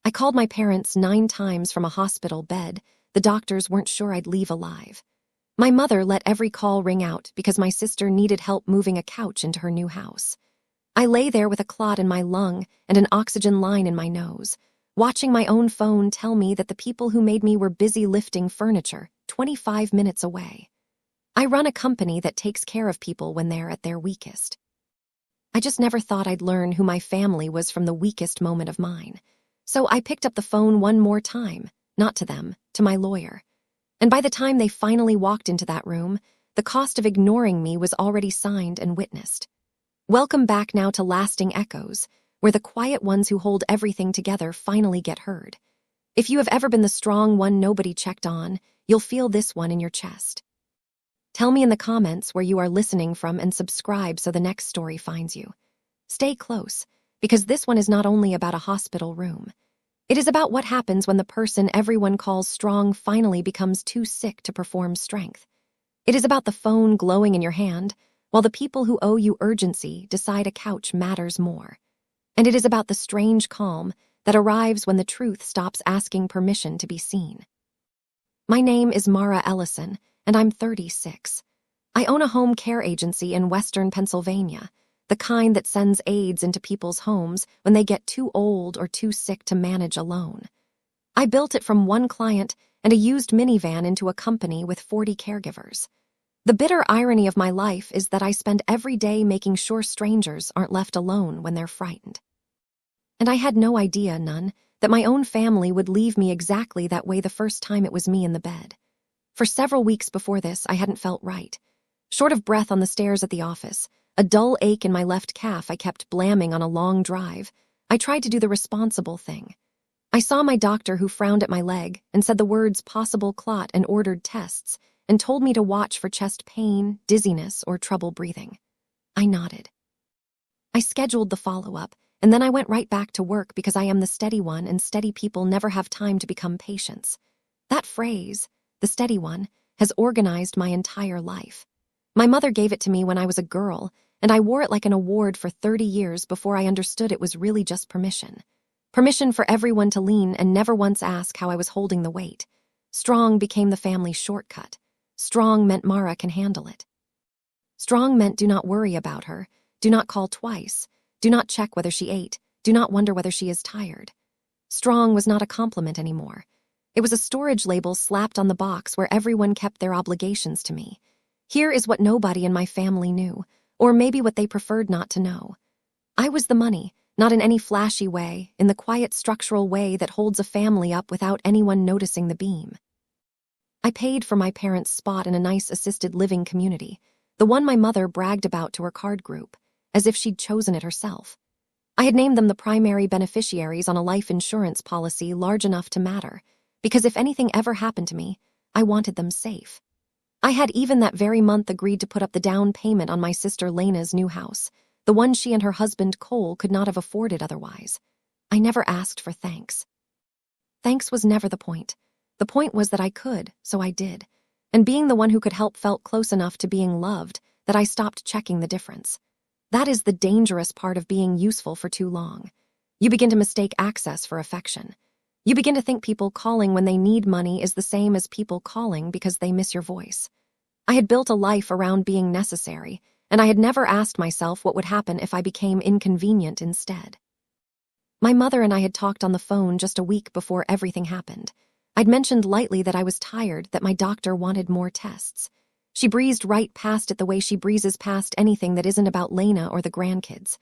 I called my parents 9 times from a hospital bed. The doctors weren't sure I'd leave alive. My mother let every call ring out because my sister needed help moving a couch into her new house. I lay there with a clot in my lung and an oxygen line in my nose, watching my own phone tell me that the people who made me were busy lifting furniture 25 minutes away. I run a company that takes care of people when they're at their weakest. I just never thought I'd learn who my family was from the weakest moment of mine. So I picked up the phone one more time, not to them, to my lawyer. And by the time they finally walked into that room, the cost of ignoring me was already signed and witnessed. Welcome back now to Lasting Echoes, where the quiet ones who hold everything together finally get heard. If you have ever been the strong one nobody checked on, you'll feel this one in your chest. Tell me in the comments where you are listening from and subscribe so the next story finds you. Stay close, because this one is not only about a hospital room. It is about what happens when the person everyone calls strong finally becomes too sick to perform strength. It is about the phone glowing in your hand, while the people who owe you urgency decide a couch matters more. And it is about the strange calm that arrives when the truth stops asking permission to be seen. My name is Mara Ellison, and I'm 36. I own a home care agency in Western Pennsylvania, the kind that sends aides into people's homes when they get too old or too sick to manage alone. I built it from one client and a used minivan into a company with 40 caregivers. The bitter irony of my life is that I spend every day making sure strangers aren't left alone when they're frightened. And I had no idea, none, that my own family would leave me exactly that way the first time it was me in the bed. For several weeks before this, I hadn't felt right. Short of breath on the stairs at the office, a dull ache in my left calf I kept blamming on a long drive, I tried to do the responsible thing. I saw my doctor who frowned at my leg and said the words possible clot and ordered tests and told me to watch for chest pain, dizziness, or trouble breathing. I nodded. I scheduled the follow-up, and then I went right back to work because I am the steady one and steady people never have time to become patients. That phrase, the steady one, has organized my entire life. My mother gave it to me when I was a girl, and I wore it like an award for 30 years before I understood it was really just permission. Permission for everyone to lean and never once ask how I was holding the weight. Strong became the family shortcut. Strong meant Mara can handle it. Strong meant do not worry about her, do not call twice, do not check whether she ate, do not wonder whether she is tired. Strong was not a compliment anymore. It was a storage label slapped on the box where everyone kept their obligations to me. Here is what nobody in my family knew, or maybe what they preferred not to know. I was the money, not in any flashy way, in the quiet structural way that holds a family up without anyone noticing the beam. I paid for my parents' spot in a nice assisted living community, the one my mother bragged about to her card group, as if she'd chosen it herself. I had named them the primary beneficiaries on a life insurance policy large enough to matter, because if anything ever happened to me, I wanted them safe. I had even that very month agreed to put up the down payment on my sister Lena's new house, the one she and her husband Cole could not have afforded otherwise. I never asked for thanks. Thanks was never the point. The point was that I could, so I did. And being the one who could help felt close enough to being loved that I stopped checking the difference. That is the dangerous part of being useful for too long. You begin to mistake access for affection. You begin to think people calling when they need money is the same as people calling because they miss your voice. I had built a life around being necessary, and I had never asked myself what would happen if I became inconvenient instead. My mother and I had talked on the phone just a week before everything happened. I'd mentioned lightly that I was tired, that my doctor wanted more tests. She breezed right past it the way she breezes past anything that isn't about Lena or the grandkids.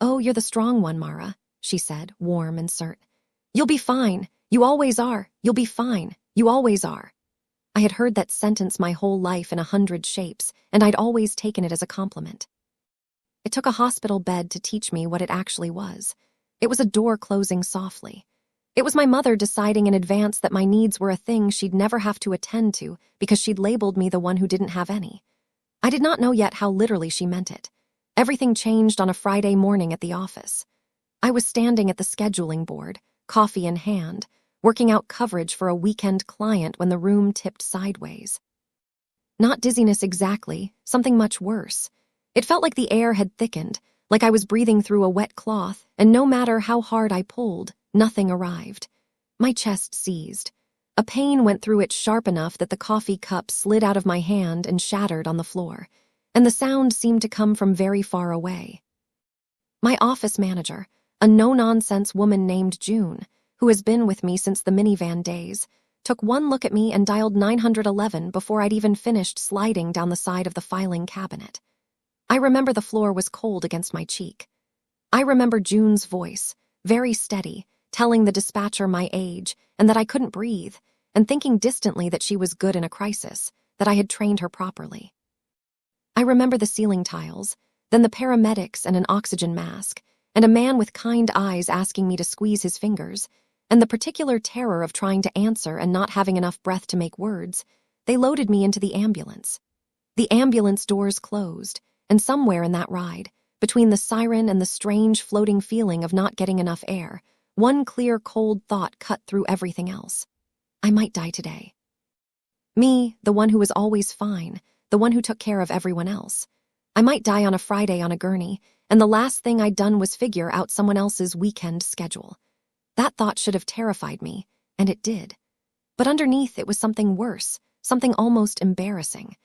"Oh, you're the strong one, Mara," she said, warm and cert. "You'll be fine. You always are. You'll be fine. You always are." I had heard that sentence my whole life in 100 shapes, and I'd always taken it as a compliment. It took a hospital bed to teach me what it actually was. It was a door closing softly. It was my mother deciding in advance that my needs were a thing she'd never have to attend to because she'd labeled me the one who didn't have any. I did not know yet how literally she meant it. Everything changed on a Friday morning at the office. I was standing at the scheduling board, coffee in hand, working out coverage for a weekend client when the room tipped sideways. Not dizziness exactly, something much worse. It felt like the air had thickened, like I was breathing through a wet cloth, and no matter how hard I pulled, Nothing arrived. My chest seized. A pain went through it sharp enough that the coffee cup slid out of my hand and shattered on the floor, and the sound seemed to come from very far away. My office manager, a no-nonsense woman named June, who has been with me since the minivan days, took one look at me and dialed 911 before I'd even finished sliding down the side of the filing cabinet. I remember the floor was cold against my cheek. I remember June's voice, very steady, telling the dispatcher my age and that I couldn't breathe, and thinking distantly that she was good in a crisis, that I had trained her properly. I remember the ceiling tiles, then the paramedics and an oxygen mask, and a man with kind eyes asking me to squeeze his fingers, and the particular terror of trying to answer and not having enough breath to make words. They loaded me into the ambulance. The ambulance doors closed, and somewhere in that ride, between the siren and the strange floating feeling of not getting enough air, one clear, cold thought cut through everything else. I might die today. Me, the one who was always fine, the one who took care of everyone else. I might die on a Friday on a gurney, and the last thing I'd done was figure out someone else's weekend schedule. That thought should have terrified me, and it did. But underneath it was something worse, something almost embarrassing.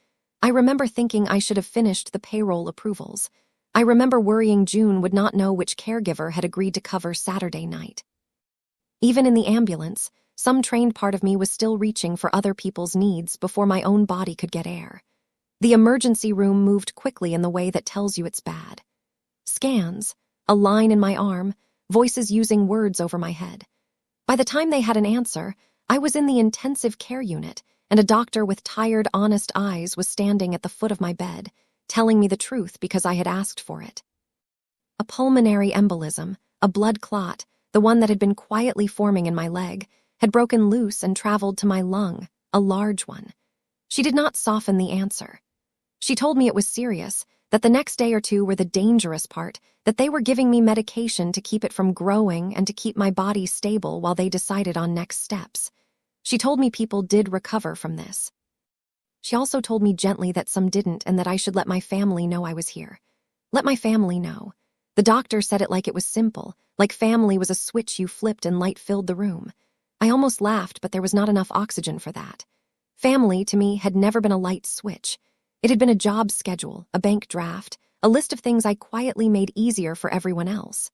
I remember thinking I should have finished the payroll approvals. I remember worrying June would not know which caregiver had agreed to cover Saturday night. Even in the ambulance, some trained part of me was still reaching for other people's needs before my own body could get air. The emergency room moved quickly in the way that tells you it's bad. Scans, a line in my arm, voices using words over my head. By the time they had an answer, I was in the intensive care unit, and a doctor with tired, honest eyes was standing at the foot of my bed, telling me the truth because I had asked for it. A pulmonary embolism, a blood clot, the one that had been quietly forming in my leg, had broken loose and traveled to my lung, a large one. She did not soften the answer. She told me it was serious, that the next day or two were the dangerous part, that they were giving me medication to keep it from growing and to keep my body stable while they decided on next steps. She told me people did recover from this. She also told me gently that some didn't and that I should let my family know I was here. Let my family know. The doctor said it like it was simple, like family was a switch you flipped and light filled the room. I almost laughed, but there was not enough oxygen for that. Family, to me, had never been a light switch. It had been a job schedule, a bank draft, a list of things I quietly made easier for everyone else.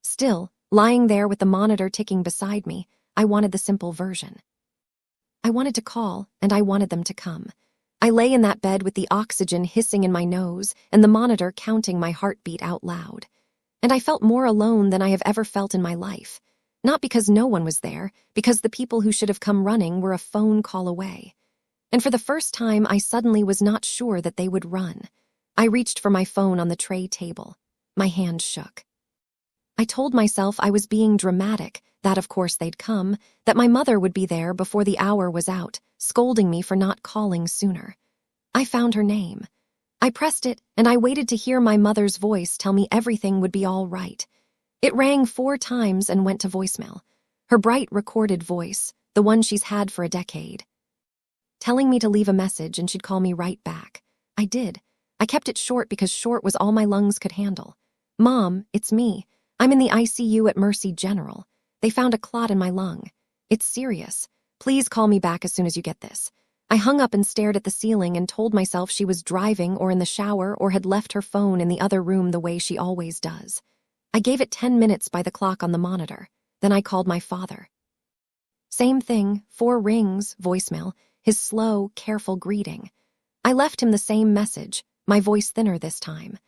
Still, lying there with the monitor ticking beside me, I wanted the simple version. I wanted to call, and I wanted them to come. I lay in that bed with the oxygen hissing in my nose and the monitor counting my heartbeat out loud. And I felt more alone than I have ever felt in my life. Not because no one was there, because the people who should have come running were a phone call away. And for the first time, I suddenly was not sure that they would run. I reached for my phone on the tray table. My hand shook. I told myself I was being dramatic, that of course they'd come, that my mother would be there before the hour was out, scolding me for not calling sooner. I found her name. I pressed it, and I waited to hear my mother's voice tell me everything would be all right. It rang 4 times and went to voicemail. Her bright, recorded voice, the one she's had for a decade. Telling me to leave a message and she'd call me right back. I did. I kept it short because short was all my lungs could handle. Mom, it's me. I'm in the ICU at Mercy General. They found a clot in my lung. It's serious. Please call me back as soon as you get this. I hung up and stared at the ceiling and told myself she was driving or in the shower or had left her phone in the other room the way she always does. I gave it 10 minutes by the clock on the monitor. Then I called my father. Same thing, 4 rings, voicemail, his slow, careful greeting. I left him the same message, my voice thinner this time.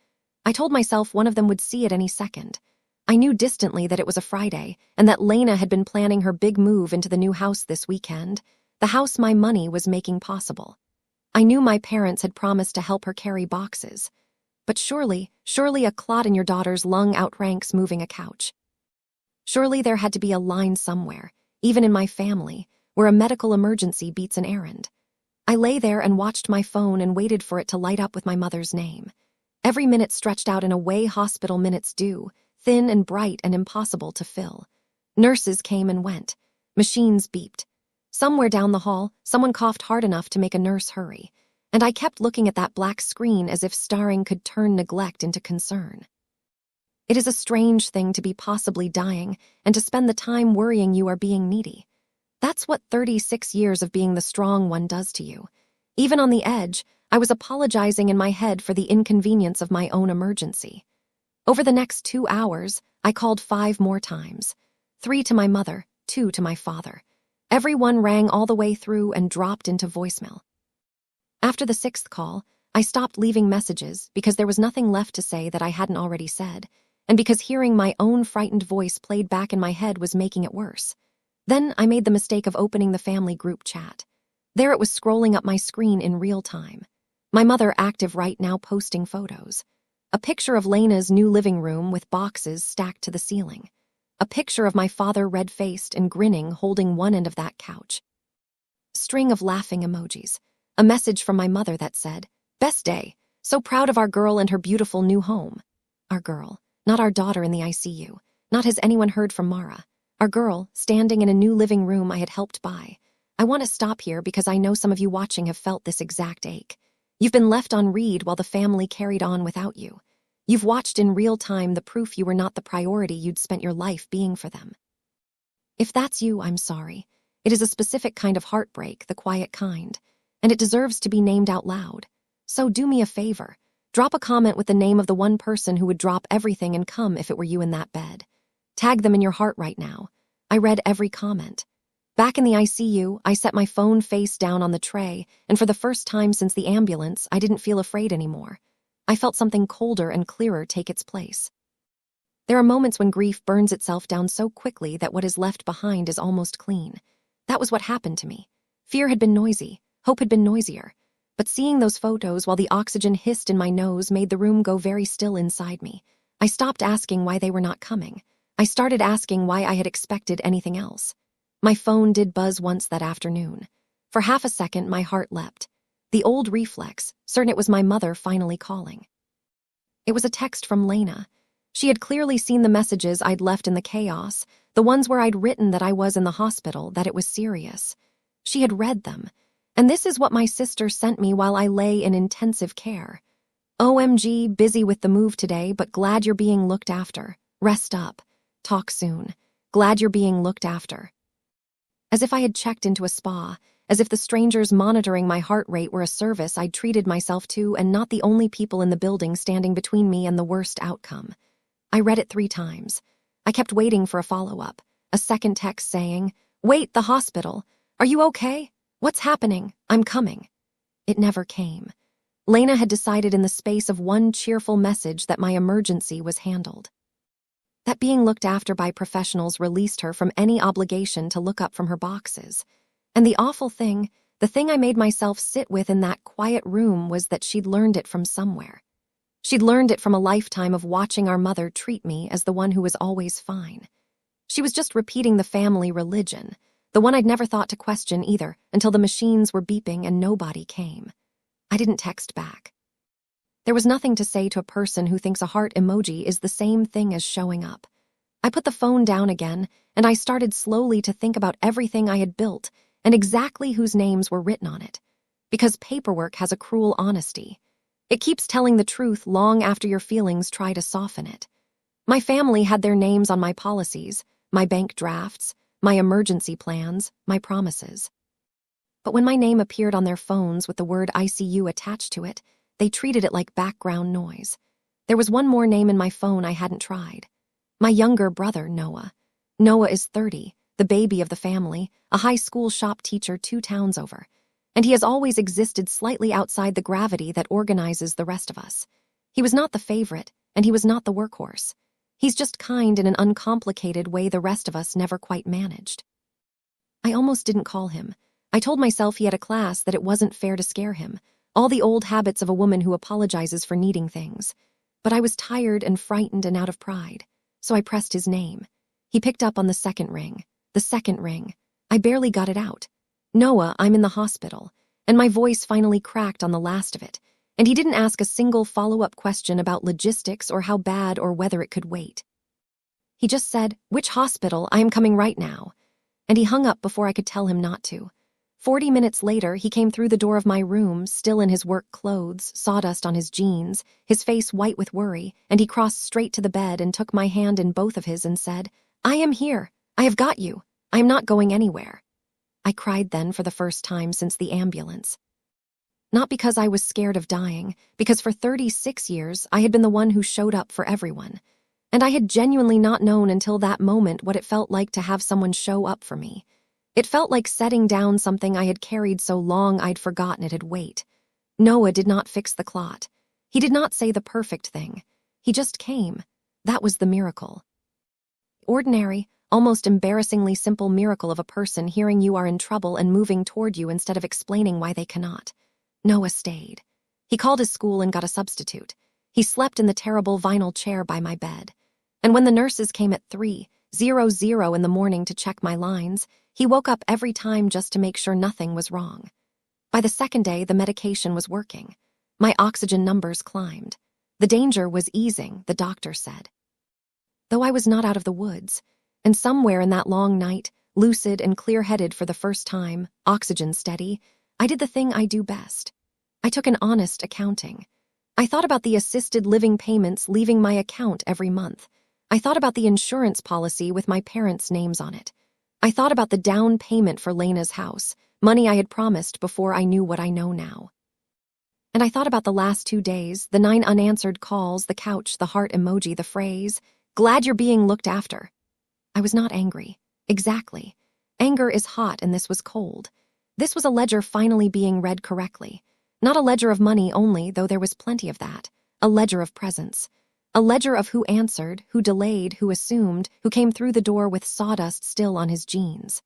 I told myself one of them would see it any second. I knew distantly that it was a Friday and that Lena had been planning her big move into the new house this weekend, the house my money was making possible. I knew my parents had promised to help her carry boxes. But surely a clot in your daughter's lung outranks moving a couch. Surely there had to be a line somewhere, even in my family, where a medical emergency beats an errand. I lay there and watched my phone and waited for it to light up with my mother's name. Every minute stretched out in a way hospital minutes do, thin and bright and impossible to fill. Nurses came and went. Machines beeped. Somewhere down the hall, someone coughed hard enough to make a nurse hurry, and I kept looking at that black screen as if staring could turn neglect into concern. It is a strange thing to be possibly dying and to spend the time worrying you are being needy. That's what 36 years of being the strong one does to you. Even on the edge, I was apologizing in my head for the inconvenience of my own emergency. Over the next 2 hours, I called 5 more times. 3 to my mother, 2 to my father. Every one rang all the way through and dropped into voicemail. After the 6th call, I stopped leaving messages because there was nothing left to say that I hadn't already said, and because hearing my own frightened voice played back in my head was making it worse. Then I made the mistake of opening the family group chat. There it was scrolling up my screen in real time. My mother active right now posting photos. A picture of Lena's new living room with boxes stacked to the ceiling. A picture of my father red-faced and grinning holding one end of that couch. String of laughing emojis. A message from my mother that said, "Best day. So proud of our girl and her beautiful new home." Our girl, not our daughter in the ICU. Not has anyone heard from Mara. Our girl, standing in a new living room I had helped buy. I want to stop here because I know some of you watching have felt this exact ache. You've been left on read while the family carried on without you. You've watched in real time the proof you were not the priority you'd spent your life being for them. If that's you, I'm sorry. It is a specific kind of heartbreak, the quiet kind, and it deserves to be named out loud. So do me a favor. Drop a comment with the name of the one person who would drop everything and come if it were you in that bed. Tag them in your heart right now. I read every comment. Back in the ICU, I set my phone face down on the tray, and for the first time since the ambulance, I didn't feel afraid anymore. I felt something colder and clearer take its place. There are moments when grief burns itself down so quickly that what is left behind is almost clean. That was what happened to me. Fear had been noisy, hope had been noisier. But seeing those photos while the oxygen hissed in my nose made the room go very still inside me. I stopped asking why they were not coming. I started asking why I had expected anything else. My phone did buzz once that afternoon. For half a second, my heart leapt. The old reflex, certain it was my mother finally calling. It was a text from Lena. She had clearly seen the messages I'd left in the chaos, the ones where I'd written that I was in the hospital, that it was serious. She had read them, and this is what my sister sent me while I lay in intensive care. OMG, busy with the move today, but glad you're being looked after. Rest up. Talk soon. Glad you're being looked after. As if I had checked into a spa, as if the strangers monitoring my heart rate were a service I'd treated myself to and not the only people in the building standing between me and the worst outcome. I read it 3 times. I kept waiting for a follow-up, a second text saying, "Wait, the hospital. Are you okay? What's happening? I'm coming." It never came. Lena had decided in the space of one cheerful message that my emergency was handled. That being looked after by professionals released her from any obligation to look up from her boxes. And the awful thing, the thing I made myself sit with in that quiet room was that she'd learned it from somewhere. She'd learned it from a lifetime of watching our mother treat me as the one who was always fine. She was just repeating the family religion, the one I'd never thought to question either, until the machines were beeping and nobody came. I didn't text back. There was nothing to say to a person who thinks a heart emoji is the same thing as showing up. I put the phone down again, and I started slowly to think about everything I had built and exactly whose names were written on it. Because paperwork has a cruel honesty. It keeps telling the truth long after your feelings try to soften it. My family had their names on my policies, my bank drafts, my emergency plans, my promises. But when my name appeared on their phones with the word ICU attached to it, they treated it like background noise. There was one more name in my phone I hadn't tried. My younger brother, Noah. Noah is 30, the baby of the family, a high school shop teacher 2 towns over. And he has always existed slightly outside the gravity that organizes the rest of us. He was not the favorite, and he was not the workhorse. He's just kind in an uncomplicated way the rest of us never quite managed. I almost didn't call him. I told myself he had a class that it wasn't fair to scare him. All the old habits of a woman who apologizes for needing things. But I was tired and frightened and out of pride, so I pressed his name. He picked up on the second ring. The second ring. I barely got it out. "Noah, I'm in the hospital," and my voice finally cracked on the last of it, and he didn't ask a single follow-up question about logistics or how bad or whether it could wait. He just said, "Which hospital? I am coming right now," and he hung up before I could tell him not to. 40 minutes later, he came through the door of my room, still in his work clothes, sawdust on his jeans, his face white with worry, and he crossed straight to the bed and took my hand in both of his and said, "I am here. I have got you. I am not going anywhere." I cried then for the first time since the ambulance. Not because I was scared of dying, because for 36 years I had been the one who showed up for everyone. And I had genuinely not known until that moment what it felt like to have someone show up for me. It felt like setting down something I had carried so long I'd forgotten it had weight. Noah did not fix the clot. He did not say the perfect thing. He just came. That was the miracle. Ordinary, almost embarrassingly simple miracle of a person hearing you are in trouble and moving toward you instead of explaining why they cannot. Noah stayed. He called his school and got a substitute. He slept in the terrible vinyl chair by my bed. And when the nurses came at 3:00 in the morning to check my lines, he woke up every time just to make sure nothing was wrong. By the second day, the medication was working. My oxygen numbers climbed. The danger was easing, the doctor said. Though I was not out of the woods, and somewhere in that long night, lucid and clear-headed for the first time, oxygen steady, I did the thing I do best. I took an honest accounting. I thought about the assisted living payments leaving my account every month. I thought about the insurance policy with my parents' names on it. I thought about the down payment for Lena's house, money I had promised before I knew what I know now. And I thought about the last 2 days, the 9 unanswered calls, the couch, the heart emoji, the phrase, "Glad you're being looked after." I was not angry. Exactly. Anger is hot and this was cold. This was a ledger finally being read correctly. Not a ledger of money only, though there was plenty of that. A ledger of presence. A ledger of who answered, who delayed, who assumed, who came through the door with sawdust still on his jeans.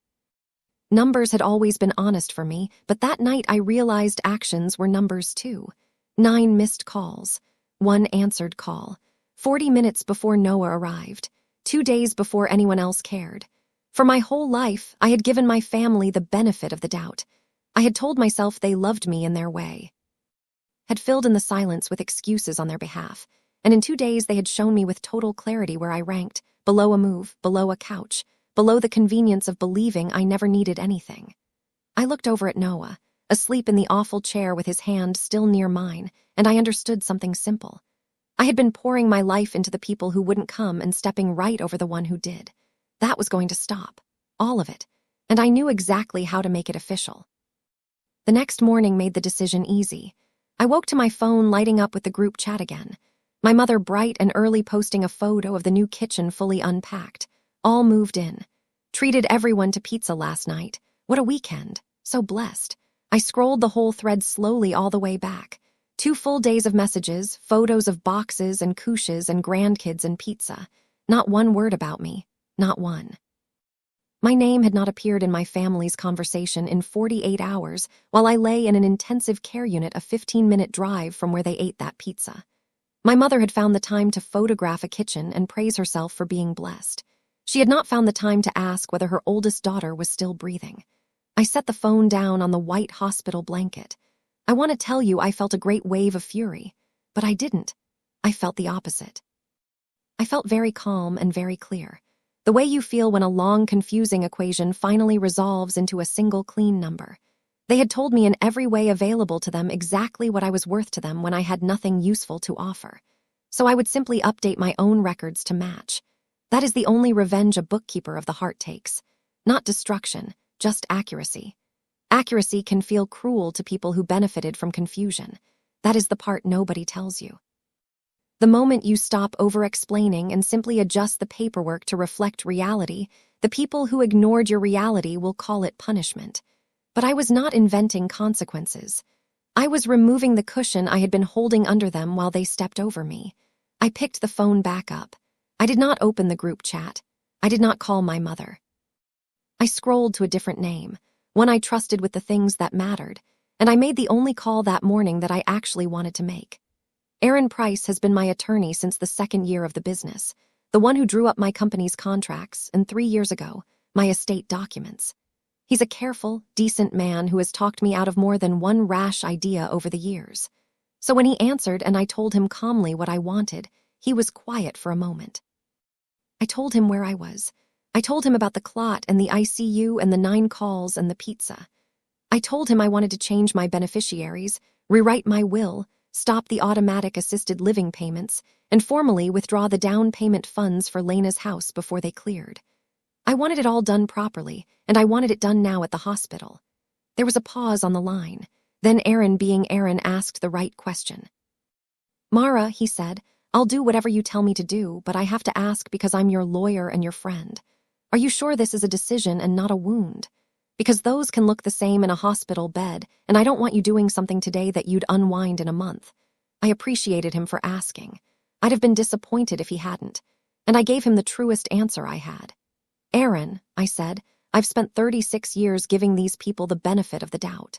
Numbers had always been honest for me, but that night I realized actions were numbers too. 9 missed calls. 1 answered call. 40 minutes before Noah arrived. 2 days before anyone else cared. For my whole life, I had given my family the benefit of the doubt. I had told myself they loved me in their way. Had filled in the silence with excuses on their behalf. And in 2 days they had shown me with total clarity where I ranked, below a move, below a couch, below the convenience of believing I never needed anything. I looked over at Noah, asleep in the awful chair with his hand still near mine, and I understood something simple. I had been pouring my life into the people who wouldn't come and stepping right over the one who did. That was going to stop. All of it. And I knew exactly how to make it official. The next morning made the decision easy. I woke to my phone lighting up with the group chat again. My mother bright and early posting a photo of the new kitchen fully unpacked. All moved in. Treated everyone to pizza last night. What a weekend. So blessed. I scrolled the whole thread slowly all the way back. 2 full days of messages, photos of boxes and couches and grandkids and pizza. Not one word about me. Not one. My name had not appeared in my family's conversation in 48 hours while I lay in an intensive care unit a 15-minute drive from where they ate that pizza. My mother had found the time to photograph a kitchen and praise herself for being blessed. She had not found the time to ask whether her oldest daughter was still breathing. I set the phone down on the white hospital blanket. I want to tell you I felt a great wave of fury, but I didn't. I felt the opposite. I felt very calm and very clear. The way you feel when a long, confusing equation finally resolves into a single clean number. They had told me in every way available to them exactly what I was worth to them when I had nothing useful to offer. So I would simply update my own records to match. That is the only revenge a bookkeeper of the heart takes. Not destruction, just accuracy. Accuracy can feel cruel to people who benefited from confusion. That is the part nobody tells you. The moment you stop over-explaining and simply adjust the paperwork to reflect reality, the people who ignored your reality will call it punishment. But I was not inventing consequences. I was removing the cushion I had been holding under them while they stepped over me. I picked the phone back up. I did not open the group chat. I did not call my mother. I scrolled to a different name, one I trusted with the things that mattered, and I made the only call that morning that I actually wanted to make. Aaron Price has been my attorney since the 2nd year of the business, the one who drew up my company's contracts, and 3 years ago, my estate documents. He's a careful, decent man who has talked me out of more than one rash idea over the years. So when he answered and I told him calmly what I wanted, he was quiet for a moment. I told him where I was. I told him about the clot and the ICU and the 9 calls and the pizza. I told him I wanted to change my beneficiaries, rewrite my will, stop the automatic assisted living payments, and formally withdraw the down payment funds for Lena's house before they cleared. I wanted it all done properly, and I wanted it done now at the hospital. There was a pause on the line. Then Aaron, being Aaron, asked the right question. "Mara," he said, "I'll do whatever you tell me to do, but I have to ask because I'm your lawyer and your friend. Are you sure this is a decision and not a wound? Because those can look the same in a hospital bed, and I don't want you doing something today that you'd unwind in a month." I appreciated him for asking. I'd have been disappointed if he hadn't, and I gave him the truest answer I had. "Aaron," I said, "I've spent 36 years giving these people the benefit of the doubt.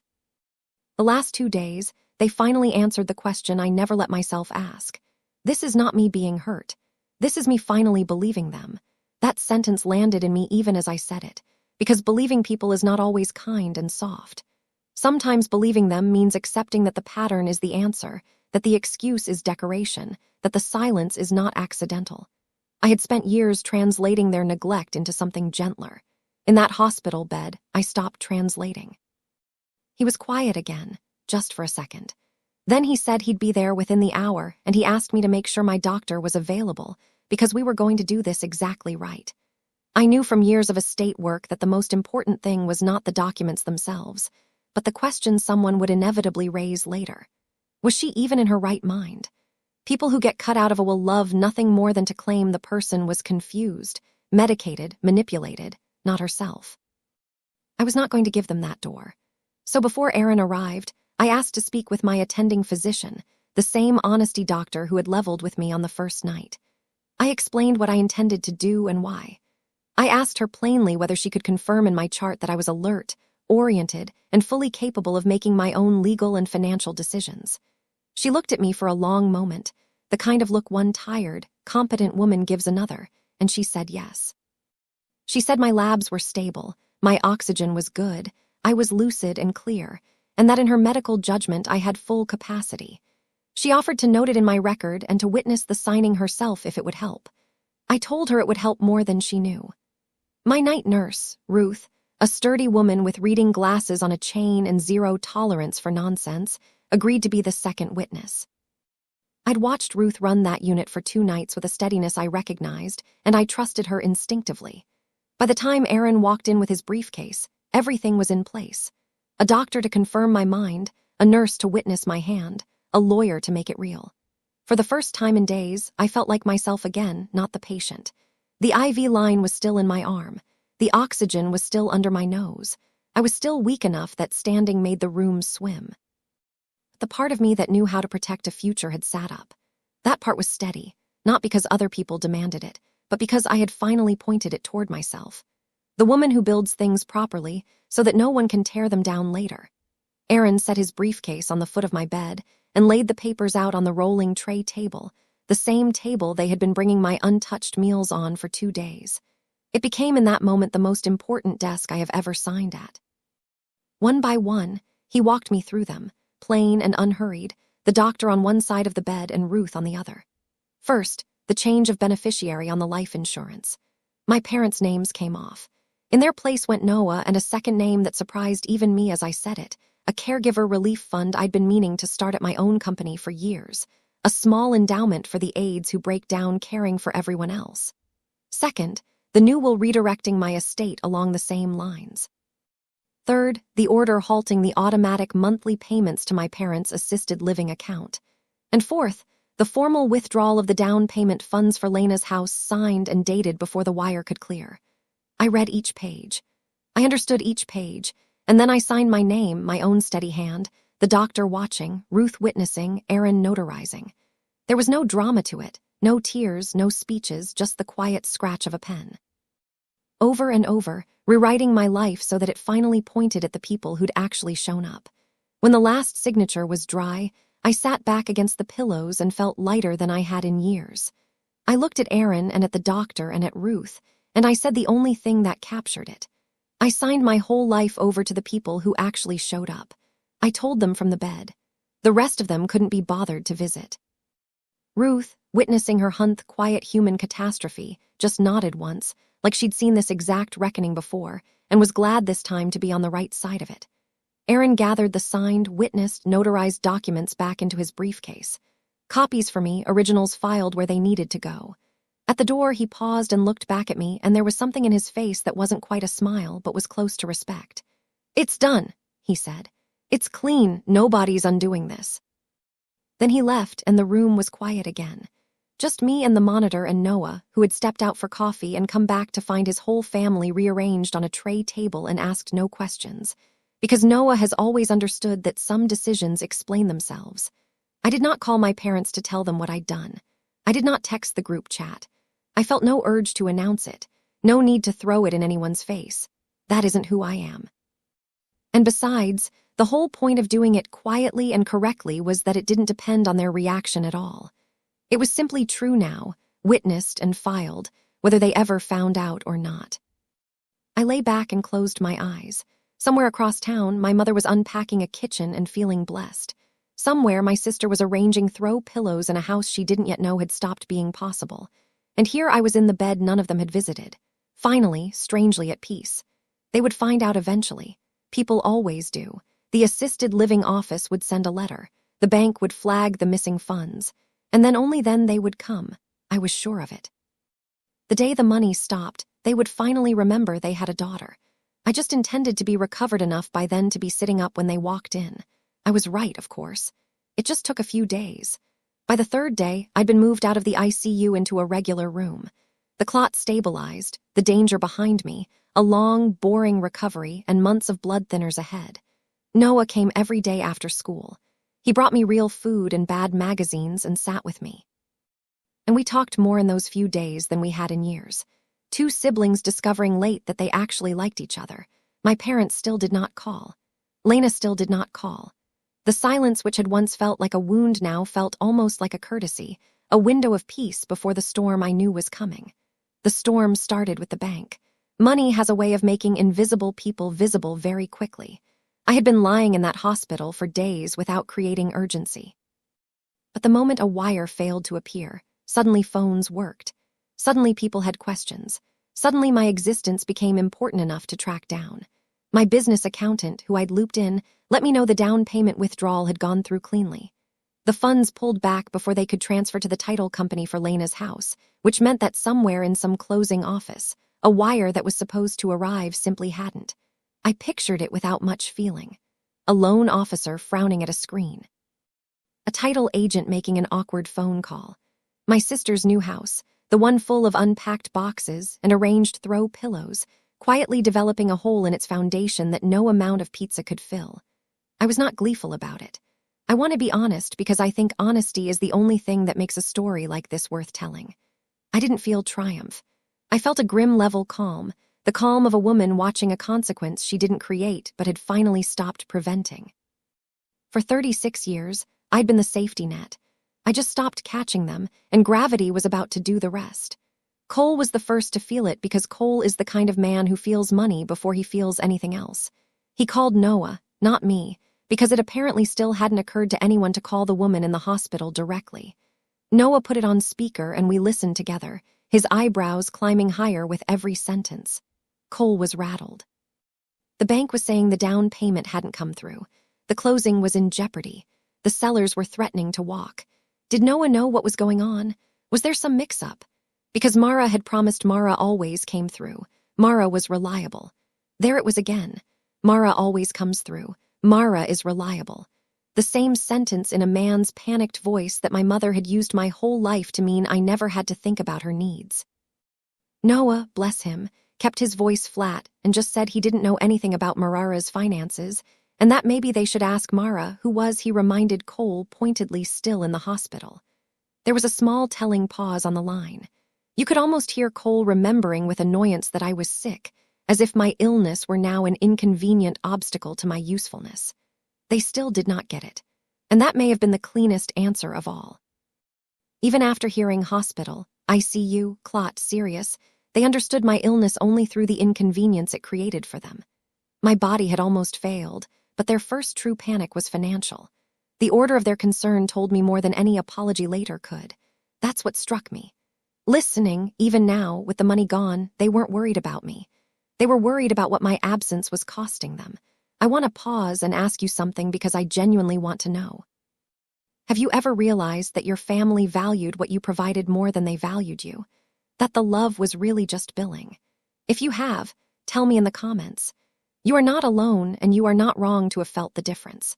The last 2 days, they finally answered the question I never let myself ask. This is not me being hurt. This is me finally believing them." That sentence landed in me even as I said it, because believing people is not always kind and soft. Sometimes believing them means accepting that the pattern is the answer, that the excuse is decoration, that the silence is not accidental. I had spent years translating their neglect into something gentler. In that hospital bed, I stopped translating. He was quiet again, just for a second. Then he said he'd be there within the hour, and he asked me to make sure my doctor was available, because we were going to do this exactly right. I knew from years of estate work that the most important thing was not the documents themselves, but the question someone would inevitably raise later. Was she even in her right mind? People who get cut out of a will love nothing more than to claim the person was confused, medicated, manipulated, not herself. I was not going to give them that door. So before Aaron arrived, I asked to speak with my attending physician, the same honesty doctor who had leveled with me on the first night. I explained what I intended to do and why. I asked her plainly whether she could confirm in my chart that I was alert, oriented, and fully capable of making my own legal and financial decisions. She looked at me for a long moment, the kind of look one tired, competent woman gives another, and she said yes. She said my labs were stable, my oxygen was good, I was lucid and clear, and that in her medical judgment I had full capacity. She offered to note it in my record and to witness the signing herself if it would help. I told her it would help more than she knew. My night nurse, Ruth, a sturdy woman with reading glasses on a chain and zero tolerance for nonsense, agreed to be the second witness. I'd watched Ruth run that unit for 2 nights with a steadiness I recognized, and I trusted her instinctively. By the time Aaron walked in with his briefcase, everything was in place. A doctor to confirm my mind, a nurse to witness my hand, a lawyer to make it real. For the first time in days, I felt like myself again, not the patient. The IV line was still in my arm. The oxygen was still under my nose. I was still weak enough that standing made the room swim. The part of me that knew how to protect a future had sat up. That part was steady, not because other people demanded it, but because I had finally pointed it toward myself. The woman who builds things properly so that no one can tear them down later. Aaron set his briefcase on the foot of my bed and laid the papers out on the rolling tray table, the same table they had been bringing my untouched meals on for 2 days. It became in that moment the most important desk I have ever signed at. One by one, he walked me through them, plain and unhurried, the doctor on one side of the bed and Ruth on the other. First, the change of beneficiary on the life insurance. My parents' names came off. In their place went Noah and a second name that surprised even me as I said it, a caregiver relief fund I'd been meaning to start at my own company for years, a small endowment for the aides who break down caring for everyone else. Second, the new will redirecting my estate along the same lines. Third, the order halting the automatic monthly payments to my parents' assisted living account. And fourth, the formal withdrawal of the down payment funds for Lena's house signed and dated before the wire could clear. I read each page. I understood each page, and then I signed my name, my own steady hand, the doctor watching, Ruth witnessing, Aaron notarizing. There was no drama to it, no tears, no speeches, just the quiet scratch of a pen. Over and over, rewriting my life so that it finally pointed at the people who'd actually shown up. When the last signature was dry, I sat back against the pillows and felt lighter than I had in years. I looked at Aaron and at the doctor and at Ruth, and I said the only thing that captured it. I signed my whole life over to the people who actually showed up. I told them from the bed. The rest of them couldn't be bothered to visit. Ruth, witnessing her quiet human catastrophe, just nodded once, like she'd seen this exact reckoning before, and was glad this time to be on the right side of it. Aaron gathered the signed, witnessed, notarized documents back into his briefcase. Copies for me, originals filed where they needed to go. At the door, he paused and looked back at me, and there was something in his face that wasn't quite a smile, but was close to respect. "It's done," he said. "It's clean. Nobody's undoing this." Then he left, and the room was quiet again. Just me and the monitor and Noah, who had stepped out for coffee and come back to find his whole family rearranged on a tray table and asked no questions. Because Noah has always understood that some decisions explain themselves. I did not call my parents to tell them what I'd done. I did not text the group chat. I felt no urge to announce it, no need to throw it in anyone's face. That isn't who I am. And besides, the whole point of doing it quietly and correctly was that it didn't depend on their reaction at all. It was simply true now, witnessed and filed, whether they ever found out or not. I lay back and closed my eyes. Somewhere across town, my mother was unpacking a kitchen and feeling blessed. Somewhere, my sister was arranging throw pillows in a house she didn't yet know had stopped being possible. And here I was in the bed none of them had visited. Finally, strangely at peace. They would find out eventually. People always do. The assisted living office would send a letter. The bank would flag the missing funds. And then only then they would come. I was sure of it. The day the money stopped, they would finally remember they had a daughter. I just intended to be recovered enough by then to be sitting up when they walked in. I was right, of course. It just took a few days. By the third day, I'd been moved out of the ICU into a regular room. The clot stabilized, the danger behind me, a long, boring recovery, and months of blood thinners ahead. Noah came every day after school. He brought me real food and bad magazines and sat with me. And we talked more in those few days than we had in years. Two siblings discovering late that they actually liked each other. My parents still did not call. Lena still did not call. The silence which had once felt like a wound now felt almost like a courtesy, a window of peace before the storm I knew was coming. The storm started with the bank. Money has a way of making invisible people visible very quickly. I had been lying in that hospital for days without creating urgency. But the moment a wire failed to appear, suddenly phones worked. Suddenly people had questions. Suddenly my existence became important enough to track down. My business accountant, who I'd looped in, let me know the down payment withdrawal had gone through cleanly. The funds pulled back before they could transfer to the title company for Lena's house, which meant that somewhere in some closing office, a wire that was supposed to arrive simply hadn't. I pictured it without much feeling. A lone officer frowning at a screen. A title agent making an awkward phone call. My sister's new house, the one full of unpacked boxes and arranged throw pillows, quietly developing a hole in its foundation that no amount of pizza could fill. I was not gleeful about it. I want to be honest because I think honesty is the only thing that makes a story like this worth telling. I didn't feel triumph. I felt a grim level calm, the calm of a woman watching a consequence she didn't create but had finally stopped preventing. For 36 years, I'd been the safety net. I just stopped catching them, and gravity was about to do the rest. Cole was the first to feel it because Cole is the kind of man who feels money before he feels anything else. He called Noah, not me, because it apparently still hadn't occurred to anyone to call the woman in the hospital directly. Noah put it on speaker and we listened together, his eyebrows climbing higher with every sentence. Cole was rattled. The bank was saying the down payment hadn't come through. The closing was in jeopardy. The sellers were threatening to walk. Did Noah know what was going on? Was there some mix-up? Because Mara had promised Mara always came through. Mara was reliable. There it was again. Mara always comes through. Mara is reliable. The same sentence in a man's panicked voice that my mother had used my whole life to mean I never had to think about her needs. Noah, bless him, kept his voice flat and just said he didn't know anything about Marara's finances, and that maybe they should ask Mara, who was, he reminded Cole, pointedly still in the hospital. There was a small telling pause on the line. You could almost hear Cole remembering with annoyance that I was sick, as if my illness were now an inconvenient obstacle to my usefulness. They still did not get it, and that may have been the cleanest answer of all. Even after hearing hospital, ICU, clot, serious, they understood my illness only through the inconvenience it created for them. My body had almost failed, but their first true panic was financial. The order of their concern told me more than any apology later could. That's what struck me. Listening, even now, with the money gone, they weren't worried about me. They were worried about what my absence was costing them. I want to pause and ask you something because I genuinely want to know. Have you ever realized that your family valued what you provided more than they valued you? That the love was really just billing? If you have, tell me in the comments. You are not alone, and you are not wrong to have felt the difference.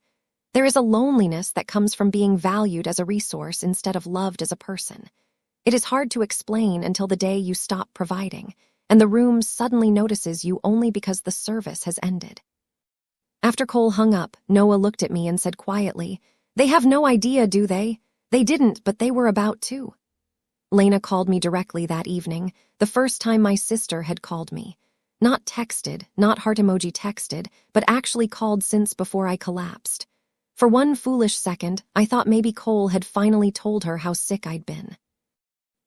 There is a loneliness that comes from being valued as a resource instead of loved as a person. It is hard to explain until the day you stop providing, and the room suddenly notices you only because the service has ended. After Cole hung up, Noah looked at me and said quietly, "They have no idea, do they? They didn't, but they were about to." Lena called me directly that evening, the first time my sister had called me. Not texted, not heart emoji texted, but actually called since before I collapsed. For one foolish second, I thought maybe Cole had finally told her how sick I'd been.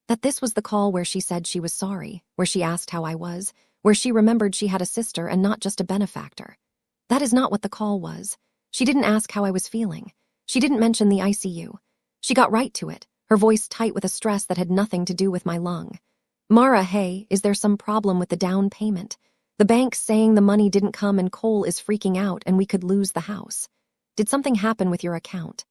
That this was the call where she said she was sorry, where she asked how I was, where she remembered she had a sister and not just a benefactor. That is not what the call was. She didn't ask how I was feeling. She didn't mention the ICU. She got right to it, her voice tight with a stress that had nothing to do with my lung. "Mara, hey, is there some problem with the down payment? The bank's saying the money didn't come and Cole is freaking out and we could lose the house. Did something happen with your account?"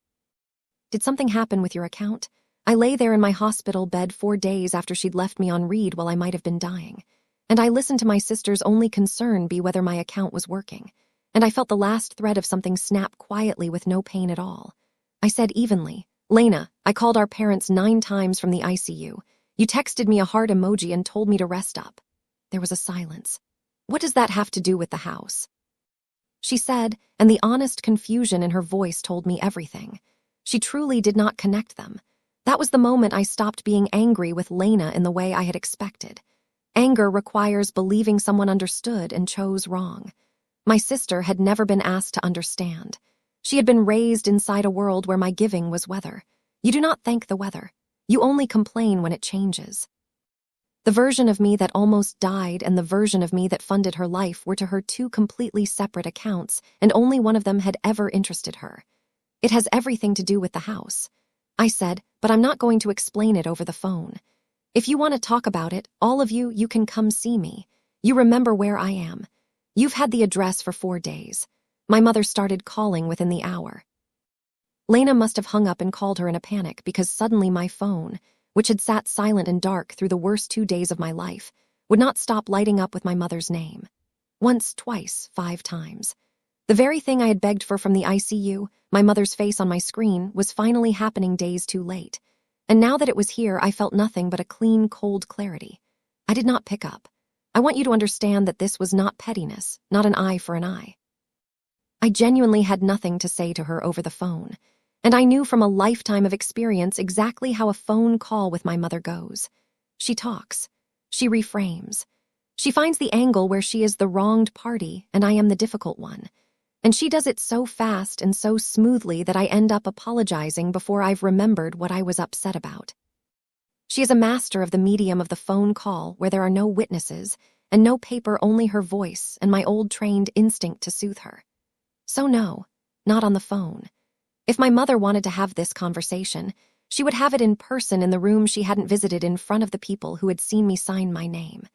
Did something happen with your account? I lay there in my hospital bed 4 days after she'd left me on read while I might have been dying. And I listened to my sister's only concern be whether my account was working. And I felt the last thread of something snap quietly with no pain at all. I said evenly, "Lena, I called our parents 9 times from the ICU. You texted me a heart emoji and told me to rest up." There was a silence. "What does that have to do with the house?" She said, and the honest confusion in her voice told me everything. She truly did not connect them. That was the moment I stopped being angry with Lena in the way I had expected. Anger requires believing someone understood and chose wrong. My sister had never been asked to understand. She had been raised inside a world where my giving was weather. You do not thank the weather. You only complain when it changes. The version of me that almost died and the version of me that funded her life were to her 2 completely separate accounts, and only one of them had ever interested her. "It has everything to do with the house," I said, "but I'm not going to explain it over the phone. If you want to talk about it, all of you, you can come see me. You remember where I am. You've had the address for 4 days. My mother started calling within the hour." Lena must have hung up and called her in a panic because suddenly my phone, which had sat silent and dark through the worst 2 days of my life, would not stop lighting up with my mother's name. Once, twice, 5 times. The very thing I had begged for from the ICU, my mother's face on my screen, was finally happening days too late. And now that it was here, I felt nothing but a clean, cold clarity. I did not pick up. I want you to understand that this was not pettiness, not an eye for an eye. I genuinely had nothing to say to her over the phone, and I knew from a lifetime of experience exactly how a phone call with my mother goes. She talks. She reframes. She finds the angle where she is the wronged party and I am the difficult one. And she does it so fast and so smoothly that I end up apologizing before I've remembered what I was upset about. She is a master of the medium of the phone call where there are no witnesses and no paper, only her voice and my old trained instinct to soothe her. So no, not on the phone. If my mother wanted to have this conversation, she would have it in person in the room she hadn't visited in front of the people who had seen me sign my name.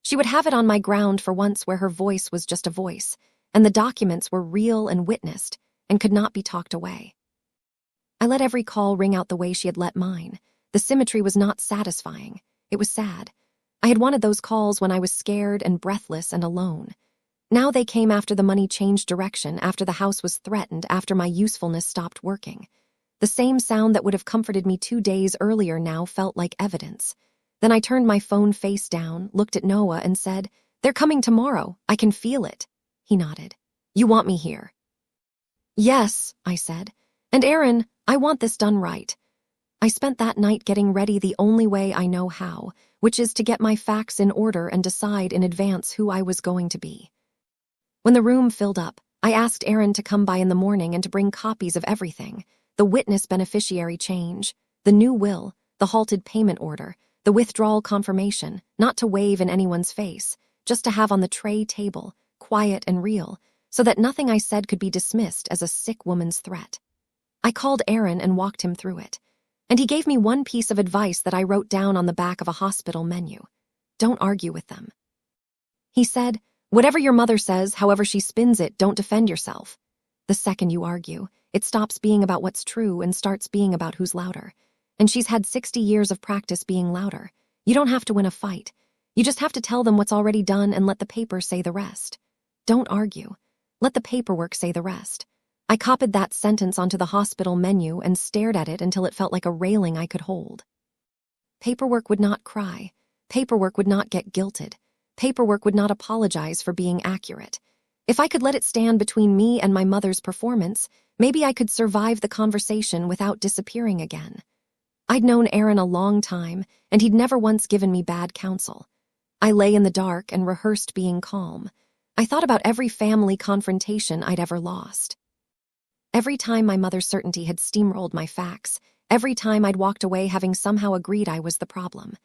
She would have it on my ground for once where her voice was just a voice, and the documents were real and witnessed and could not be talked away. I let every call ring out the way she had let mine. The symmetry was not satisfying. It was sad. I had wanted those calls when I was scared and breathless and alone. Now they came after the money changed direction, after the house was threatened, after my usefulness stopped working. The same sound that would have comforted me 2 days earlier now felt like evidence. Then I turned my phone face down, looked at Noah, and said, "They're coming tomorrow. I can feel it." He nodded. "You want me here?" "Yes," I said. "And Aaron, I want this done right." I spent that night getting ready the only way I know how, which is to get my facts in order and decide in advance who I was going to be. When the room filled up, I asked Aaron to come by in the morning and to bring copies of everything: the witness beneficiary change, the new will, the halted payment order, the withdrawal confirmation, not to wave in anyone's face, just to have on the tray table, quiet and real, so that nothing I said could be dismissed as a sick woman's threat. I called Aaron and walked him through it. And he gave me one piece of advice that I wrote down on the back of a hospital menu. Don't argue with them. He said, Whatever your mother says, however she spins it, don't defend yourself. The second you argue, it stops being about what's true and starts being about who's louder. And she's had 60 years of practice being louder. You don't have to win a fight. You just have to tell them what's already done and let the paper say the rest. Don't argue. Let the paperwork say the rest. I copied that sentence onto the hospital menu and stared at it until it felt like a railing I could hold. Paperwork would not cry. Paperwork would not get guilted. Paperwork would not apologize for being accurate. If I could let it stand between me and my mother's performance, maybe I could survive the conversation without disappearing again. I'd known Aaron a long time, and he'd never once given me bad counsel. I lay in the dark and rehearsed being calm. I thought about every family confrontation I'd ever lost. Every time my mother's certainty had steamrolled my facts, every time I'd walked away having somehow agreed I was the problem.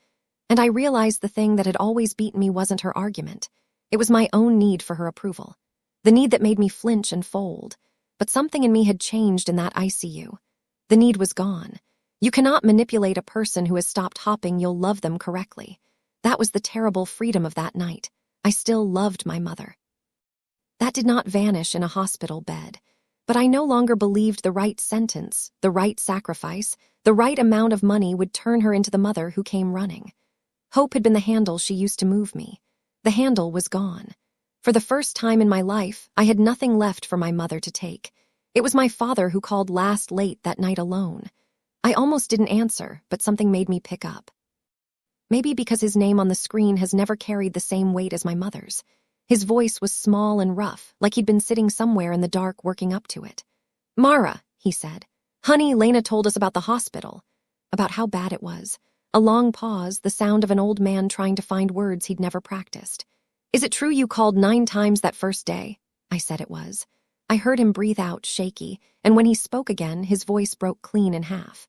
And I realized the thing that had always beaten me wasn't her argument. It was my own need for her approval. The need that made me flinch and fold. But something in me had changed in that ICU. The need was gone. You cannot manipulate a person who has stopped hopping. You'll love them correctly. That was the terrible freedom of that night. I still loved my mother. That did not vanish in a hospital bed. But I no longer believed the right sentence, the right sacrifice, the right amount of money would turn her into the mother who came running. Hope had been the handle she used to move me. The handle was gone. For the first time in my life, I had nothing left for my mother to take. It was my father who called last late that night alone. I almost didn't answer, but something made me pick up. Maybe because his name on the screen has never carried the same weight as my mother's. His voice was small and rough, like he'd been sitting somewhere in the dark working up to it. "Mara," he said. "Honey, Lena told us about the hospital." About how bad it was. A long pause, the sound of an old man trying to find words he'd never practiced. "Is it true you called 9 times that first day?" I said it was. I heard him breathe out, shaky, and when he spoke again, his voice broke clean in half.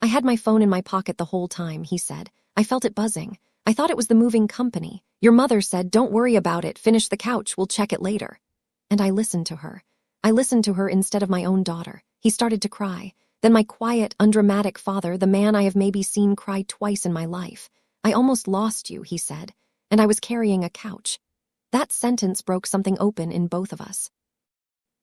"I had my phone in my pocket the whole time," he said. "I felt it buzzing. I thought it was the moving company. Your mother said, 'Don't worry about it, finish the couch, we'll check it later.' And I listened to her. I listened to her instead of my own daughter." He started to cry. Then my quiet, undramatic father, the man I have maybe seen cry twice in my life. "I almost lost you," he said, "and I was carrying a couch." That sentence broke something open in both of us.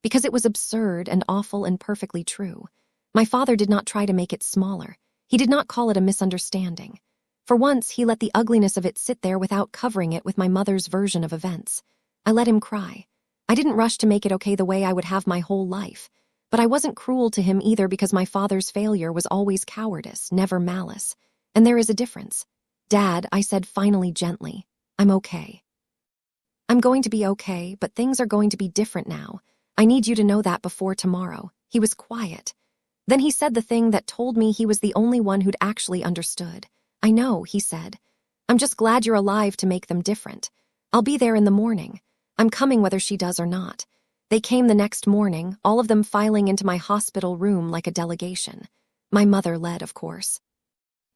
Because it was absurd and awful and perfectly true. My father did not try to make it smaller. He did not call it a misunderstanding. For once, he let the ugliness of it sit there without covering it with my mother's version of events. I let him cry. I didn't rush to make it okay the way I would have my whole life. But I wasn't cruel to him either because my father's failure was always cowardice, never malice. And there is a difference. "Dad," I said finally gently, "I'm okay. I'm going to be okay, but things are going to be different now. I need you to know that before tomorrow." He was quiet. Then he said the thing that told me he was the only one who'd actually understood. "I know," he said. "I'm just glad you're alive to make them different. I'll be there in the morning. I'm coming whether she does or not." They came the next morning, all of them filing into my hospital room like a delegation. My mother led, of course.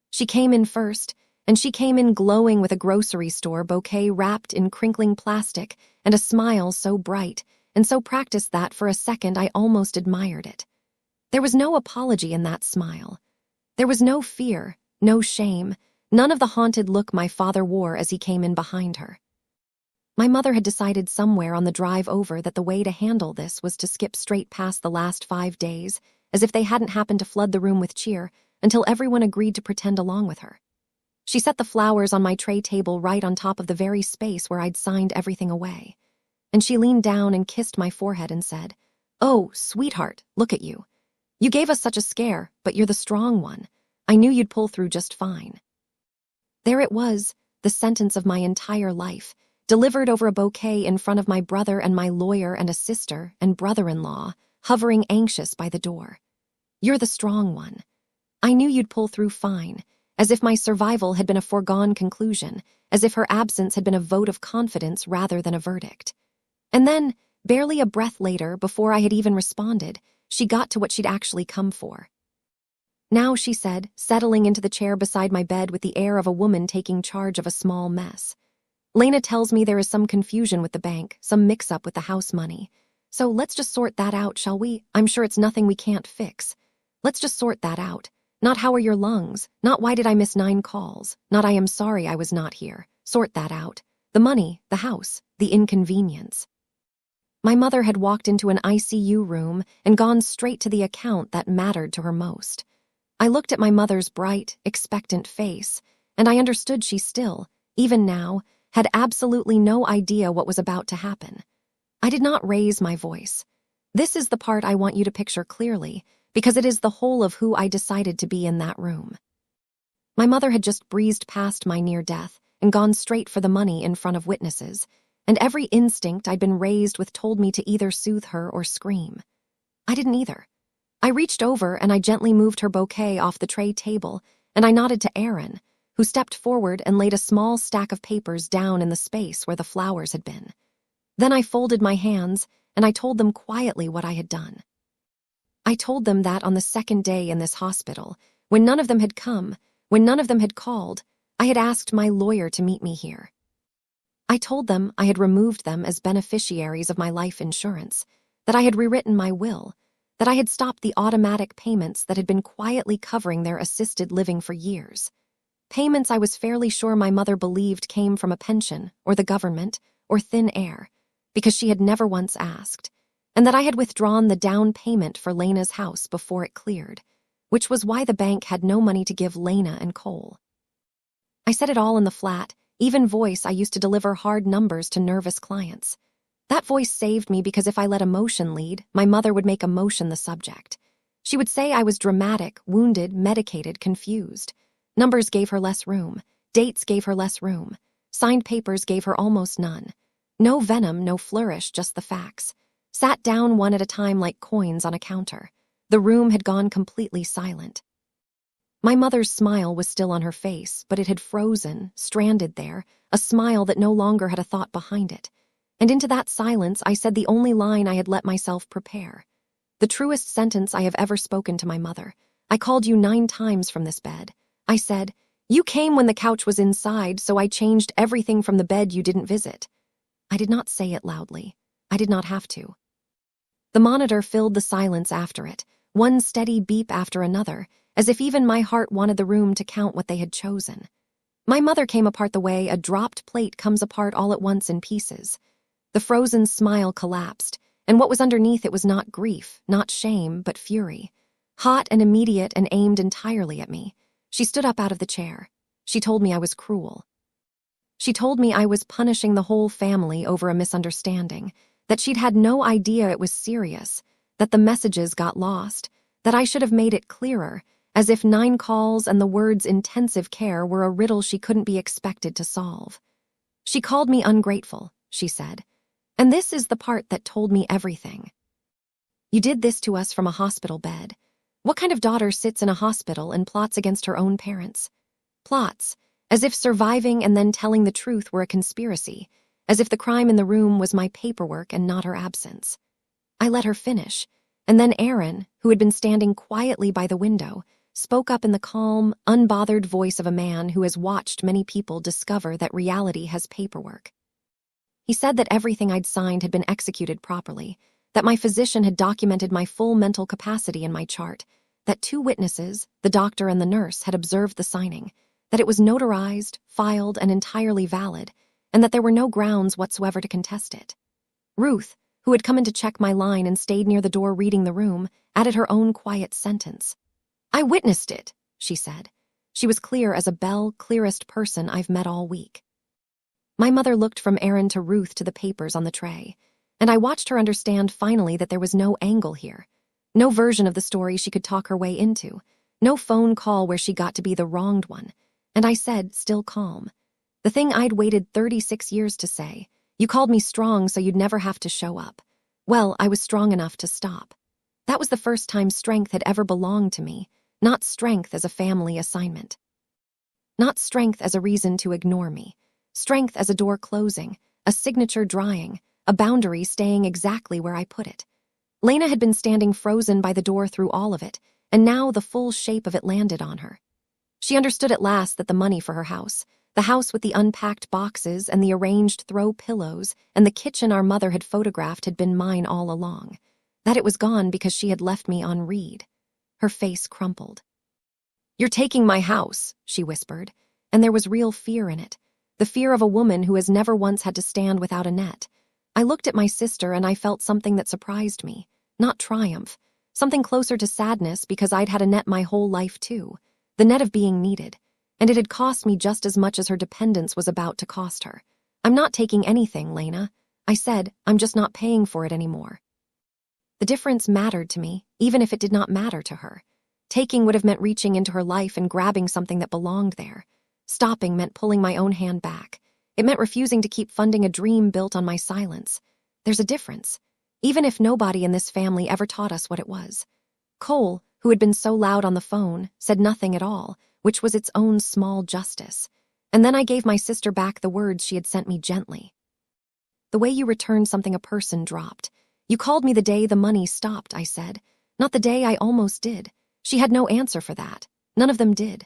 She came in first, and she came in glowing with a grocery store bouquet wrapped in crinkling plastic and a smile so bright and so practiced that for a second I almost admired it. There was no apology in that smile. There was no fear, no shame, none of the haunted look my father wore as he came in behind her. My mother had decided somewhere on the drive over that the way to handle this was to skip straight past the last 5 days, as if they hadn't happened to flood the room with cheer, until everyone agreed to pretend along with her. She set the flowers on my tray table right on top of the very space where I'd signed everything away. And she leaned down and kissed my forehead and said, "Oh, sweetheart, look at you. You gave us such a scare, but you're the strong one. I knew you'd pull through just fine." There it was, the sentence of my entire life, delivered over a bouquet in front of my brother and my lawyer and a sister and brother-in-law, hovering anxious by the door. "You're the strong one. I knew you'd pull through fine," as if my survival had been a foregone conclusion, as if her absence had been a vote of confidence rather than a verdict. And then, barely a breath later, before I had even responded, she got to what she'd actually come for. "Now," she said, settling into the chair beside my bed with the air of a woman taking charge of a small mess. "Lena tells me there is some confusion with the bank, some mix-up with the house money. So let's just sort that out, shall we? I'm sure it's nothing we can't fix. Let's just sort that out. Not how are your lungs, not why did I miss 9 calls, not I am sorry I was not here. Sort that out. The money, the house, the inconvenience. My mother had walked into an ICU room and gone straight to the account that mattered to her most. I looked at my mother's bright, expectant face, and I understood she still, even now, had absolutely no idea what was about to happen. I did not raise my voice. This is the part I want you to picture clearly, because it is the whole of who I decided to be in that room. My mother had just breezed past my near death and gone straight for the money in front of witnesses, and every instinct I'd been raised with told me to either soothe her or scream. I didn't either. I reached over and I gently moved her bouquet off the tray table, and I nodded to Aaron, who stepped forward and laid a small stack of papers down in the space where the flowers had been. Then I folded my hands and I told them quietly what I had done. I told them that on the second day in this hospital, when none of them had come, when none of them had called, I had asked my lawyer to meet me here. I told them I had removed them as beneficiaries of my life insurance, that I had rewritten my will, that I had stopped the automatic payments that had been quietly covering their assisted living for years. Payments I was fairly sure my mother believed came from a pension, or the government, or thin air, because she had never once asked, and that I had withdrawn the down payment for Lena's house before it cleared, which was why the bank had no money to give Lena and Cole. I said it all in the flat, even voice I used to deliver hard numbers to nervous clients. That voice saved me because if I let emotion lead, my mother would make emotion the subject. She would say I was dramatic, wounded, medicated, confused. Numbers gave her less room. Dates gave her less room. Signed papers gave her almost none. No venom, no flourish, just the facts. Sat down one at a time like coins on a counter. The room had gone completely silent. My mother's smile was still on her face, but it had frozen, stranded there, a smile that no longer had a thought behind it. And into that silence I said the only line I had let myself prepare. The truest sentence I have ever spoken to my mother. I called you 9 times from this bed. I said, "You came when the couch was inside, so I changed everything from the bed you didn't visit." I did not say it loudly. I did not have to. The monitor filled the silence after it, one steady beep after another, as if even my heart wanted the room to count what they had chosen. My mother came apart the way a dropped plate comes apart all at once in pieces. The frozen smile collapsed, and what was underneath it was not grief, not shame, but fury. Hot and immediate and aimed entirely at me. She stood up out of the chair. She told me I was cruel. She told me I was punishing the whole family over a misunderstanding, that she'd had no idea it was serious, that the messages got lost, that I should have made it clearer, as if 9 calls and the words intensive care were a riddle she couldn't be expected to solve. She called me ungrateful, she said. And this is the part that told me everything. You did this to us from a hospital bed. What kind of daughter sits in a hospital and plots against her own parents? Plots, as if surviving and then telling the truth were a conspiracy, as if the crime in the room was my paperwork and not her absence. I let her finish, and then Aaron, who had been standing quietly by the window, spoke up in the calm, unbothered voice of a man who has watched many people discover that reality has paperwork. He said that everything I'd signed had been executed properly, that my physician had documented my full mental capacity in my chart, that 2 witnesses, the doctor and the nurse, had observed the signing, that it was notarized, filed, and entirely valid, and that there were no grounds whatsoever to contest it. Ruth, who had come in to check my line and stayed near the door reading the room, added her own quiet sentence. "I witnessed it," she said. She was clear as a bell, clearest person I've met all week. My mother looked from Aaron to Ruth to the papers on the tray, and I watched her understand finally that there was no angle here, no version of the story she could talk her way into, no phone call where she got to be the wronged one, and I said, still calm, the thing I'd waited 36 years to say, "You called me strong so you'd never have to show up." Well, I was strong enough to stop. That was the first time strength had ever belonged to me, not strength as a family assignment. Not strength as a reason to ignore me. Strength as a door closing, a signature drying, a boundary staying exactly where I put it. Lena had been standing frozen by the door through all of it, and now the full shape of it landed on her. She understood at last that the money for her house, the house with the unpacked boxes and the arranged throw pillows and the kitchen our mother had photographed had been mine all along, that it was gone because she had left me on read. Her face crumpled. "You're taking my house," she whispered, and there was real fear in it. the fear of a woman who has never once had to stand without a net. I looked at my sister and I felt something that surprised me, not triumph, something closer to sadness because I'd had a net my whole life too, the net of being needed, and it had cost me just as much as her dependence was about to cost her. I'm not taking anything, Lena. I said, I'm just not paying for it anymore. The difference mattered to me, even if it did not matter to her. Taking would have meant reaching into her life and grabbing something that belonged there. Stopping meant pulling my own hand back. It meant refusing to keep funding a dream built on my silence. There's a difference, even if nobody in this family ever taught us what it was. Cole, who had been so loud on the phone, said nothing at all, which was its own small justice. And then I gave my sister back the words she had sent me gently. The way you returned something a person dropped. You called me the day the money stopped, I said. Not the day I almost did. She had no answer for that. None of them did.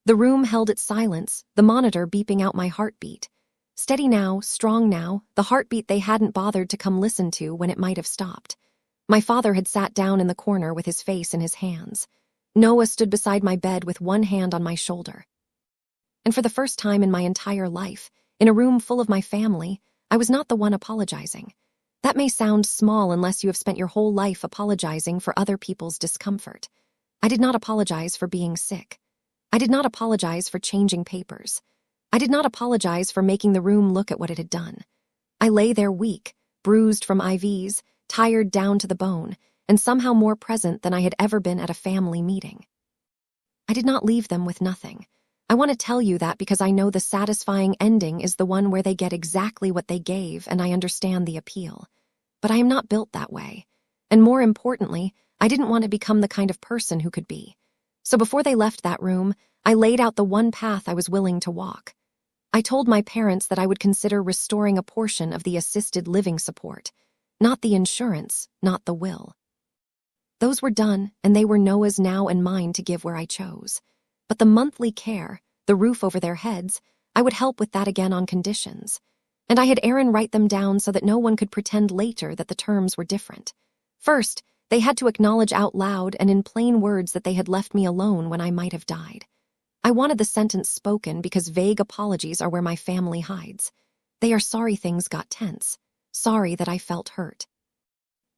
The room held its silence, the monitor beeping out my heartbeat. Steady now, strong now, the heartbeat they hadn't bothered to come listen to when it might have stopped. My father had sat down in the corner with his face in his hands. Noah stood beside my bed with one hand on my shoulder. And for the first time in my entire life, in a room full of my family, I was not the one apologizing. That may sound small unless you have spent your whole life apologizing for other people's discomfort. I did not apologize for being sick. I did not apologize for changing papers. I did not apologize for making the room look at what it had done. I lay there weak, bruised from IVs, tired down to the bone, and somehow more present than I had ever been at a family meeting. I did not leave them with nothing. I want to tell you that because I know the satisfying ending is the one where they get exactly what they gave, and I understand the appeal. But I am not built that way. And more importantly, I didn't want to become the kind of person who could be. So before they left that room, I laid out the one path I was willing to walk. I told my parents that I would consider restoring a portion of the assisted living support. Not the insurance, not the will. Those were done, and they were Noah's now and mine to give where I chose. But the monthly care, the roof over their heads, I would help with that again on conditions. And I had Aaron write them down so that no one could pretend later that the terms were different. First, they had to acknowledge out loud and in plain words that they had left me alone when I might have died. I wanted the sentence spoken because vague apologies are where my family hides. They are sorry things got tense. Sorry that I felt hurt.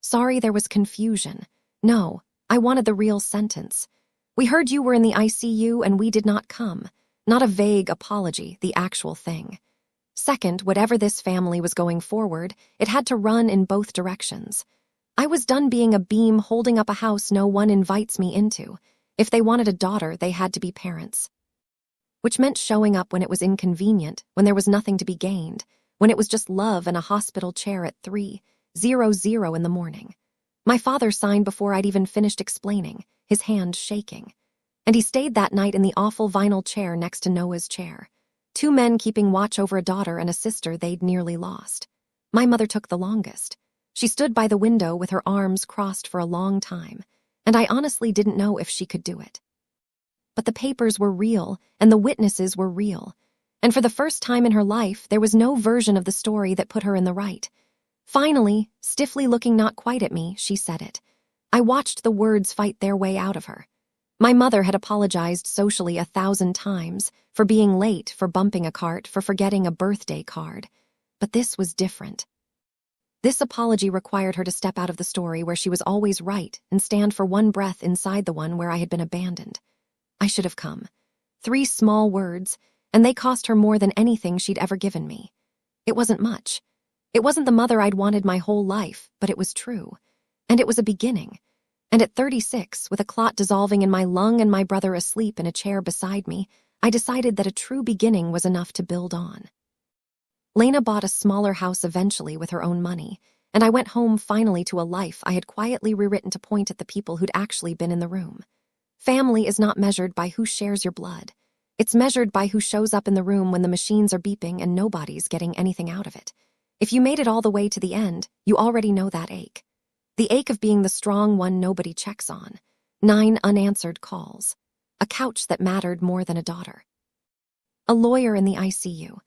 Sorry there was confusion. No, I wanted the real sentence. We heard you were in the ICU and we did not come. Not a vague apology, the actual thing. Second, whatever this family was going forward, it had to run in both directions. I was done being a beam holding up a house no one invites me into. If they wanted a daughter, they had to be parents. Which meant showing up when it was inconvenient, when there was nothing to be gained, when it was just love and a hospital chair at 3:00 in the morning. My father signed before I'd even finished explaining, his hand shaking. And he stayed that night in the awful vinyl chair next to Noah's chair. 2 men keeping watch over a daughter and a sister they'd nearly lost. My mother took the longest. She stood by the window with her arms crossed for a long time, and I honestly didn't know if she could do it. But the papers were real, and the witnesses were real. And for the first time in her life, there was no version of the story that put her in the right. Finally, stiffly looking not quite at me, she said it. I watched the words fight their way out of her. My mother had apologized socially 1,000 times, for being late, for bumping a cart, for forgetting a birthday card. But this was different. This apology required her to step out of the story where she was always right and stand for one breath inside the one where I had been abandoned. I should have come. 3 small words, and they cost her more than anything she'd ever given me. It wasn't much. It wasn't the mother I'd wanted my whole life, but it was true. And it was a beginning. And at 36, with a clot dissolving in my lung and my brother asleep in a chair beside me, I decided that a true beginning was enough to build on. Lena bought a smaller house eventually with her own money, and I went home finally to a life I had quietly rewritten to point at the people who'd actually been in the room. Family is not measured by who shares your blood. It's measured by who shows up in the room when the machines are beeping and nobody's getting anything out of it. If you made it all the way to the end, you already know that ache. The ache of being the strong one nobody checks on. 9 unanswered calls. A couch that mattered more than a daughter. A lawyer in the ICU.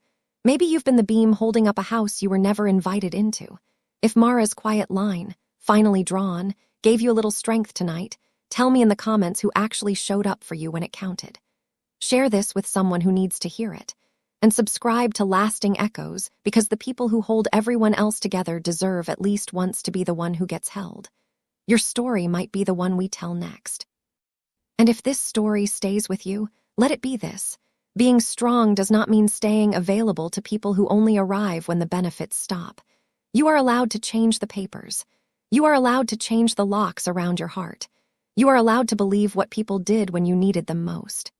Maybe you've been the beam holding up a house you were never invited into. If Mara's quiet line, finally drawn, gave you a little strength tonight, tell me in the comments who actually showed up for you when it counted. Share this with someone who needs to hear it. and subscribe to lasting echoes because the people who hold everyone else together deserve at least once to be the one who gets held. Your story might be the one we tell next. And if this story stays with you, let it be this. Being strong does not mean staying available to people who only arrive when the benefits stop. You are allowed to change the papers. You are allowed to change the locks around your heart. You are allowed to believe what people did when you needed them most.